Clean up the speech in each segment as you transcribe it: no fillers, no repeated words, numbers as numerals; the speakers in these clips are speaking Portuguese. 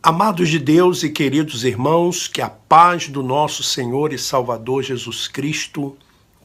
Amados de Deus e queridos irmãos, que a paz do nosso Senhor e Salvador Jesus Cristo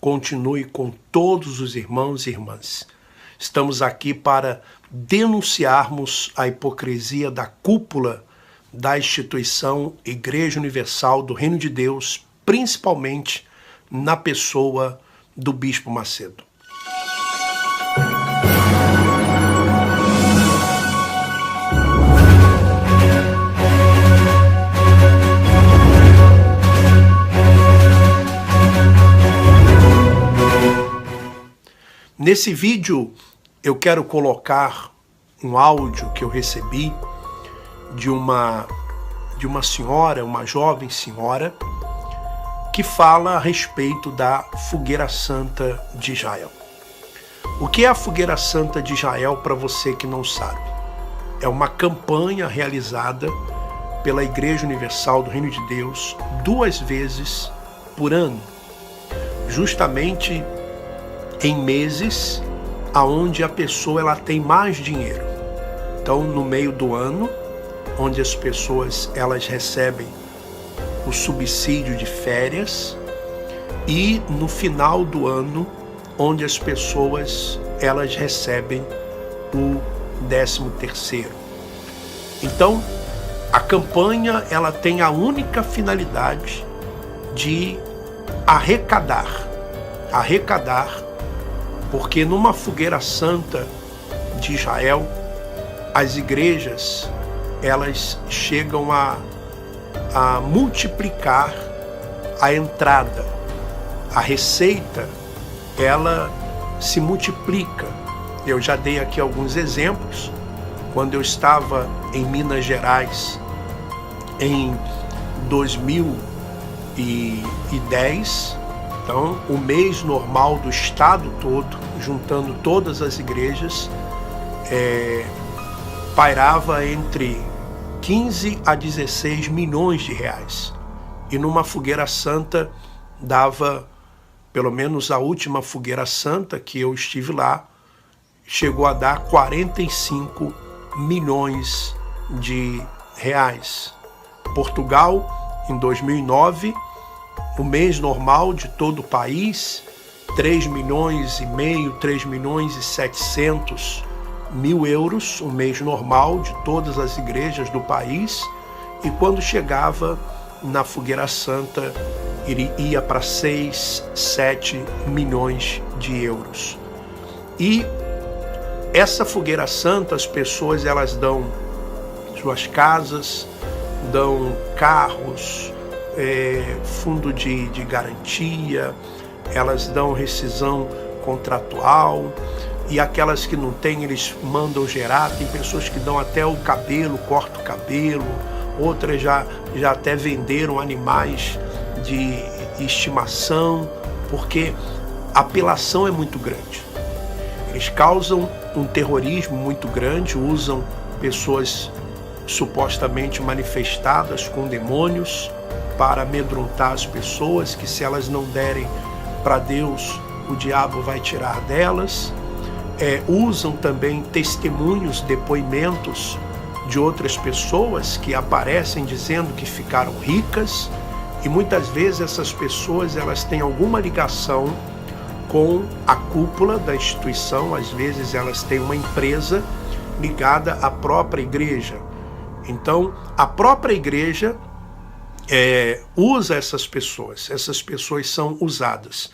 continue com todos os irmãos e irmãs. Estamos aqui para denunciarmos a hipocrisia da cúpula da instituição Igreja Universal do Reino de Deus, principalmente na pessoa do Bispo Macedo. Nesse vídeo eu quero colocar um áudio que eu recebi de uma senhora, uma jovem senhora, que fala a respeito da Fogueira Santa de Israel. O que é a Fogueira Santa de Israel, para você que não sabe? É uma campanha realizada pela Igreja Universal do Reino de Deus 2 vezes por ano, justamente em meses aonde a pessoa ela tem mais dinheiro. Então, no meio do ano, onde as pessoas elas recebem o subsídio de férias, e no final do ano, onde as pessoas elas recebem o 13º. Então, a campanha ela tem a única finalidade de arrecadar, porque numa fogueira santa de Israel, as igrejas elas chegam a multiplicar a entrada. A receita, ela se multiplica. Eu já dei aqui alguns exemplos. Quando eu estava em Minas Gerais, em 2010, então, o mês normal do estado todo, juntando todas as igrejas, pairava entre 15 a 16 milhões de reais. E numa fogueira santa dava, pelo menos a última fogueira santa que eu estive lá, chegou a dar 45 milhões de reais. Portugal, em 2009, o mês normal de todo o país, 3 milhões e meio, 3 milhões e 700 mil euros, o mês normal de todas as igrejas do país, e quando chegava na Fogueira Santa, ele ia para 6, 7 milhões de euros. E essa Fogueira Santa, as pessoas elas dão suas casas, dão carros, fundo de garantia, elas dão rescisão contratual, e aquelas que não têm, eles mandam gerar. Tem pessoas que dão até o cabelo, cortam o cabelo, outras já até venderam animais de estimação, porque a apelação é muito grande. Eles causam um terrorismo muito grande, usam pessoas supostamente manifestadas com demônios para amedrontar as pessoas, que se elas não derem para Deus, o diabo vai tirar delas. Usam também testemunhos, depoimentos de outras pessoas que aparecem dizendo que ficaram ricas, e muitas vezes essas pessoas elas têm alguma ligação com a cúpula da instituição. Às vezes elas têm uma empresa ligada à própria igreja. Então, a própria igreja usa essas pessoas são usadas.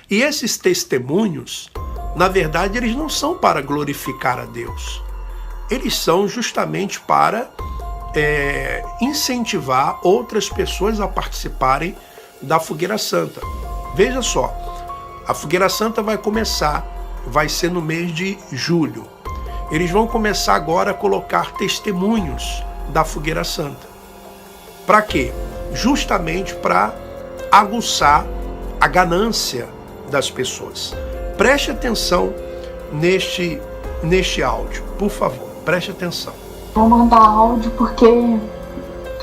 E esses testemunhos, na verdade, eles não são para glorificar a Deus. Eles são justamente para incentivar outras pessoas a participarem da Fogueira Santa. Veja só, a Fogueira Santa vai ser no mês de julho. Eles vão começar agora a colocar testemunhos da Fogueira Santa. Para quê? Justamente para aguçar a ganância das pessoas. Preste atenção neste áudio, por favor, preste atenção. Vou mandar áudio porque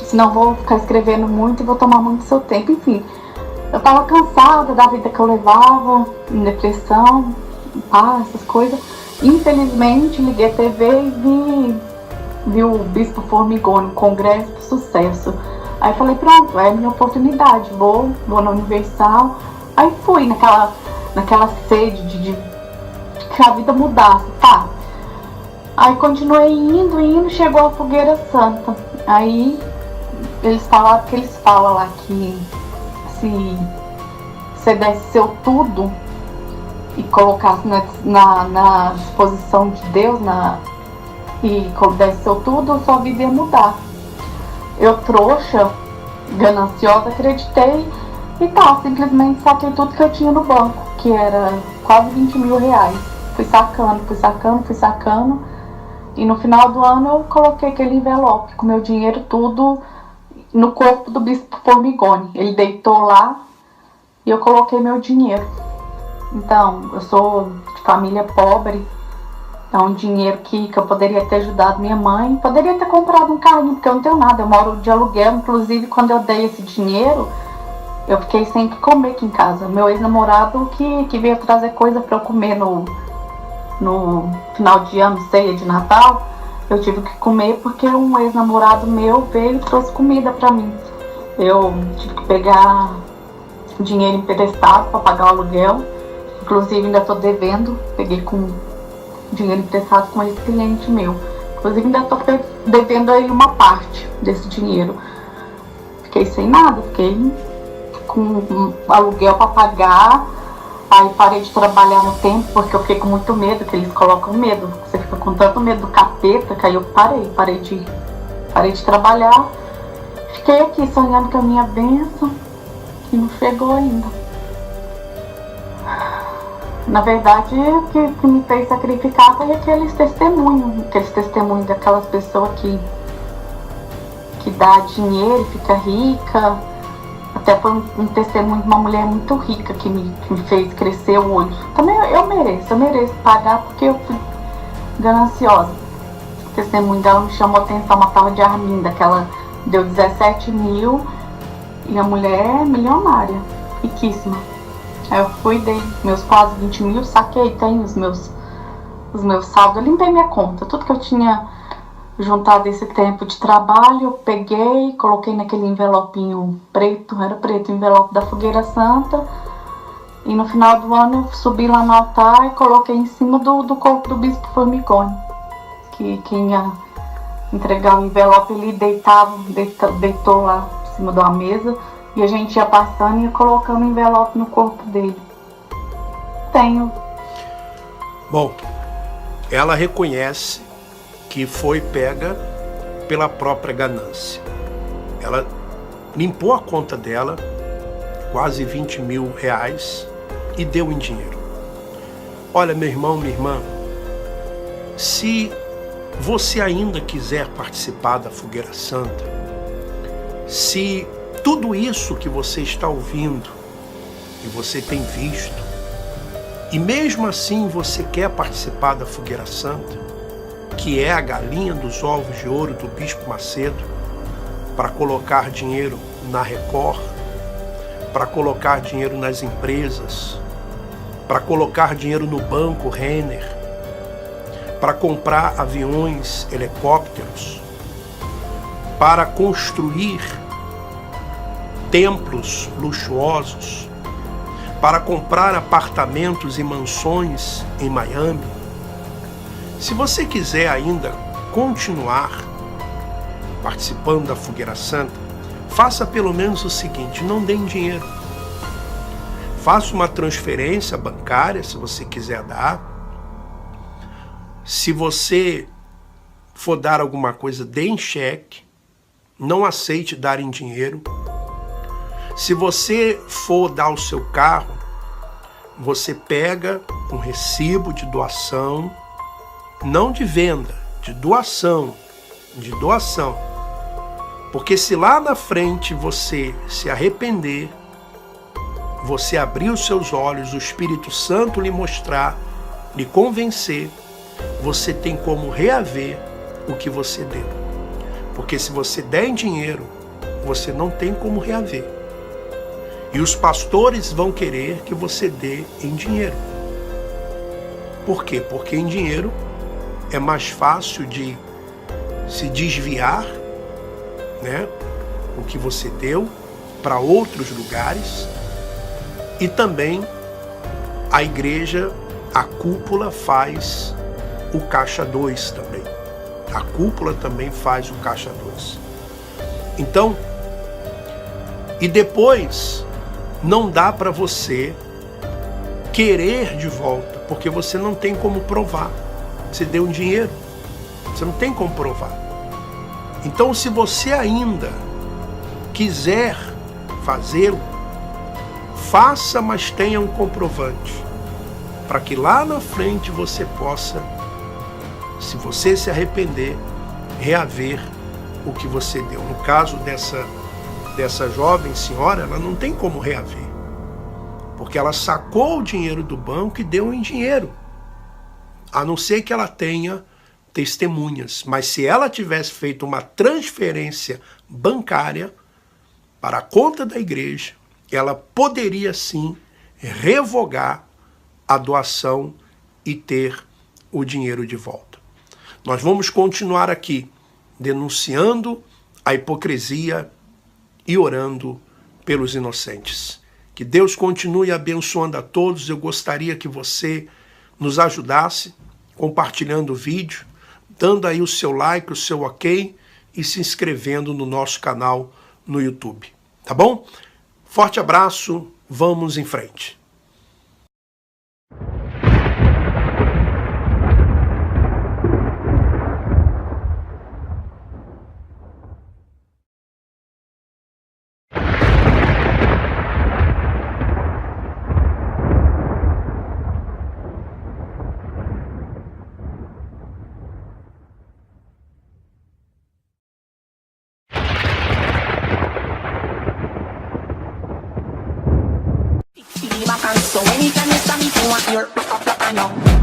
senão vou ficar escrevendo muito e vou tomar muito seu tempo. Enfim, eu tava cansada da vida que eu levava, em depressão, essas coisas. Infelizmente, liguei a TV e vi vi o Bispo Formigoni, Congresso de Sucesso. Aí falei, pronto, é a minha oportunidade, vou na Universal. Aí fui naquela sede de que a vida mudasse, tá? Aí continuei indo, chegou a Fogueira Santa. Aí eles falaram que eles falam lá que se você desse seu tudo e colocasse na disposição de Deus, e desse seu tudo, sua vida ia mudar. Eu, trouxa, gananciosa, acreditei e tá, simplesmente saquei tudo que eu tinha no banco, que era quase 20 mil reais. Fui sacando. E no final do ano eu coloquei aquele envelope com meu dinheiro tudo no corpo do Bispo Formigoni. Ele deitou lá e eu coloquei meu dinheiro. Então, eu sou de família pobre. É um dinheiro que eu poderia ter ajudado minha mãe. Poderia ter comprado um carrinho, porque eu não tenho nada. Eu moro de aluguel. Inclusive, quando eu dei esse dinheiro, eu fiquei sem que comer aqui em casa. Meu ex-namorado que veio trazer coisa para eu comer no final de ano, ceia de Natal, eu tive que comer porque um ex-namorado meu veio e trouxe comida pra mim. Eu tive que pegar dinheiro emprestado para pagar o aluguel. Inclusive ainda tô devendo, peguei com dinheiro emprestado com esse cliente meu. Inclusive ainda tô devendo aí uma parte desse dinheiro. Fiquei sem nada, fiquei com aluguel para pagar. Aí parei de trabalhar no tempo porque eu fiquei com muito medo, que eles colocam medo. Você fica com tanto medo do capeta que aí eu parei de trabalhar. Fiquei aqui sonhando com a minha bênção e não chegou ainda. Na verdade, o que me fez sacrificar foi aqueles testemunhos daquelas pessoas que dá dinheiro e fica rica. Até foi um testemunho de uma mulher muito rica que me fez crescer o olho. Também eu mereço pagar porque eu fui gananciosa. O testemunho dela me chamou a atenção, uma tal de Arminda, que ela deu 17 mil e a mulher é milionária, riquíssima. Aí eu fui, dei meus quase 20 mil, saquei, tenho os meus saldos, eu limpei minha conta, tudo que eu tinha juntado esse tempo de trabalho, eu peguei, coloquei naquele envelopinho preto, era preto, envelope da Fogueira Santa, e no final do ano eu subi lá no altar e coloquei em cima do corpo do Bispo Formigoni, que quem ia entregar o envelope, ele deitou lá em cima de uma mesa, e a gente ia passando e ia colocando o envelope no corpo dele. Tenho. Bom, ela reconhece que foi pega pela própria ganância. Ela limpou a conta dela, quase 20 mil reais, e deu em dinheiro. Olha, meu irmão, minha irmã, se você ainda quiser participar da Fogueira Santa, se tudo isso que você está ouvindo e você tem visto, e mesmo assim você quer participar da Fogueira Santa, que é a galinha dos ovos de ouro do Bispo Macedo, para colocar dinheiro na Record, para colocar dinheiro nas empresas, para colocar dinheiro no banco Renner, para comprar aviões, helicópteros, para construir templos luxuosos, para comprar apartamentos e mansões em Miami. Se você quiser ainda continuar participando da Fogueira Santa, faça pelo menos o seguinte: não dê dinheiro. Faça uma transferência bancária, se você quiser dar. Se você for dar alguma coisa, dê em cheque. Não aceite dar em dinheiro. Se você for dar o seu carro, você pega um recibo de doação, não de venda, de doação, porque se lá na frente você se arrepender, você abrir os seus olhos, o Espírito Santo lhe mostrar, lhe convencer, você tem como reaver o que você deu. Porque se você der em dinheiro, você não tem como reaver. E os pastores vão querer que você dê em dinheiro. Por quê? Porque em dinheiro é mais fácil de se desviar, né, o que você deu para outros lugares. E também a igreja, a cúpula faz o caixa 2 também. A cúpula também faz o caixa 2. Então, e depois não dá para você querer de volta, porque você não tem como provar. Você deu um dinheiro, você não tem como provar. Então, se você ainda quiser fazê-lo, faça, mas tenha um comprovante, para que lá na frente você possa, se você se arrepender, reaver o que você deu. No caso dessa jovem senhora, ela não tem como reaver, porque ela sacou o dinheiro do banco e deu em dinheiro, a não ser que ela tenha testemunhas. Mas se ela tivesse feito uma transferência bancária para a conta da igreja, ela poderia sim revogar a doação e ter o dinheiro de volta. Nós vamos continuar aqui denunciando a hipocrisia e orando pelos inocentes. Que Deus continue abençoando a todos. Eu gostaria que você nos ajudasse compartilhando o vídeo, dando aí o seu like, o seu ok e se inscrevendo no nosso canal no YouTube. Tá bom? Forte abraço, vamos em frente. So anytime you stop me, you want your rock up, I know.